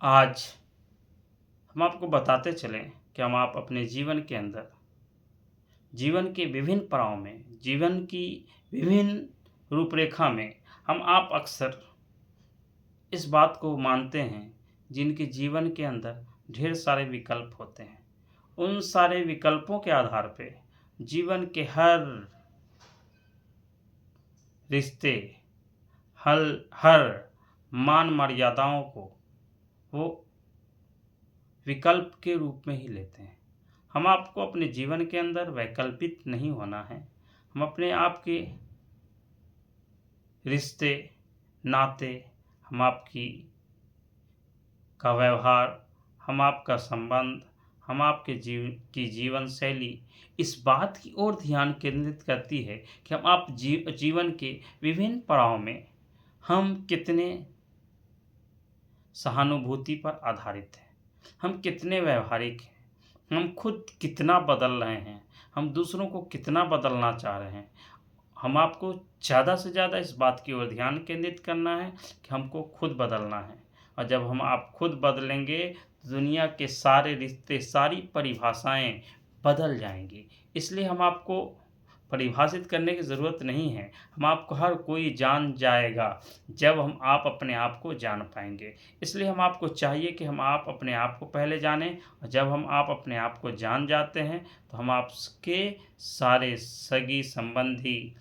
आज हम आपको बताते चलें कि हम आप अपने जीवन के अंदर, जीवन के विभिन्न पड़ाव में, जीवन की विभिन्न रूपरेखा में हम आप अक्सर इस बात को मानते हैं, जिनके जीवन के अंदर ढेर सारे विकल्प होते हैं। उन सारे विकल्पों के आधार पे जीवन के हर रिश्ते, हल हर मान मर्यादाओं को वो विकल्प के रूप में ही लेते हैं। हम आपको अपने जीवन के अंदर वैकल्पिक नहीं होना है। हम अपने आप के रिश्ते, नाते, हम आपकी का व्यवहार, हम आपका संबंध, हम आपके जीवन शैली इस बात की ओर ध्यान केंद्रित करती है कि हम आप जीवन के विभिन्न पड़ाव में हम कितने सहानुभूति पर आधारित हैं, हम कितने व्यावहारिक हैं, हम खुद कितना बदल रहे हैं, हम दूसरों को कितना बदलना चाह रहे हैं। हम आपको ज़्यादा से ज़्यादा इस बात की ओर ध्यान केंद्रित करना है कि हमको खुद बदलना है। और जब हम आप खुद बदलेंगे तो दुनिया के सारे रिश्ते, सारी परिभाषाएं बदल जाएंगी। इसलिए हम आपको परिभाषित करने की ज़रूरत नहीं है। हम आपको हर कोई जान जाएगा जब हम आप अपने आप को जान पाएंगे। इसलिए हम आपको चाहिए कि हम आप अपने आप को पहले जानें, और जब हम आप अपने आप को जान जाते हैं तो हम आपके सारे सगी संबंधी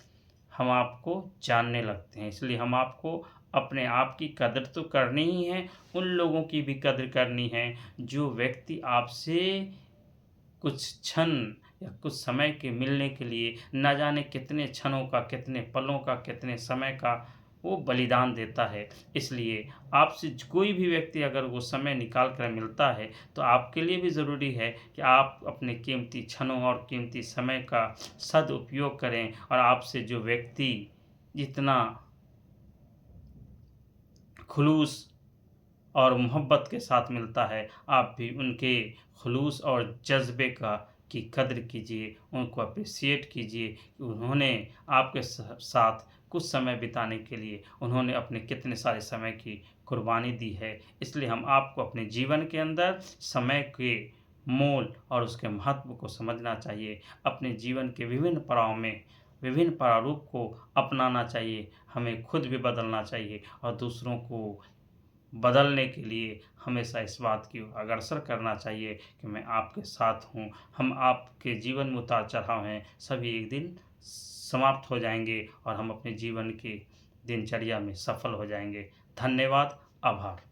हम आपको जानने लगते हैं। इसलिए हम आपको अपने आप की कदर तो करनी ही है, उन लोगों की भी कदर करनी है जो व्यक्ति आपसे कुछ क्षण या कुछ समय के मिलने के लिए न जाने कितने क्षणों का, कितने पलों का, कितने समय का वो बलिदान देता है। इसलिए आपसे कोई भी व्यक्ति अगर वो समय निकाल कर मिलता है तो आपके लिए भी ज़रूरी है कि आप अपने कीमती क्षणों और कीमती समय का सदुपयोग करें। और आपसे जो व्यक्ति जितना खुलूस और मोहब्बत के साथ मिलता है, आप भी उनके खुलूस और जज्बे का की कद्र कीजिए, उनको अप्रिशिएट कीजिए कि उन्होंने आपके साथ कुछ समय बिताने के लिए उन्होंने अपने कितने सारे समय की कुर्बानी दी है। इसलिए हम आपको अपने जीवन के अंदर समय के मोल और उसके महत्व को समझना चाहिए। अपने जीवन के विभिन्न पड़ाव में विभिन्न प्रारूप को अपनाना चाहिए। हमें खुद भी बदलना चाहिए और दूसरों को बदलने के लिए हमेशा इस बात की अग्रसर करना चाहिए कि मैं आपके साथ हूँ। हम आपके जीवन में उतार चढ़ाव हैं, सभी एक दिन समाप्त हो जाएंगे और हम अपने जीवन की दिनचर्या में सफल हो जाएंगे। धन्यवाद, आभार।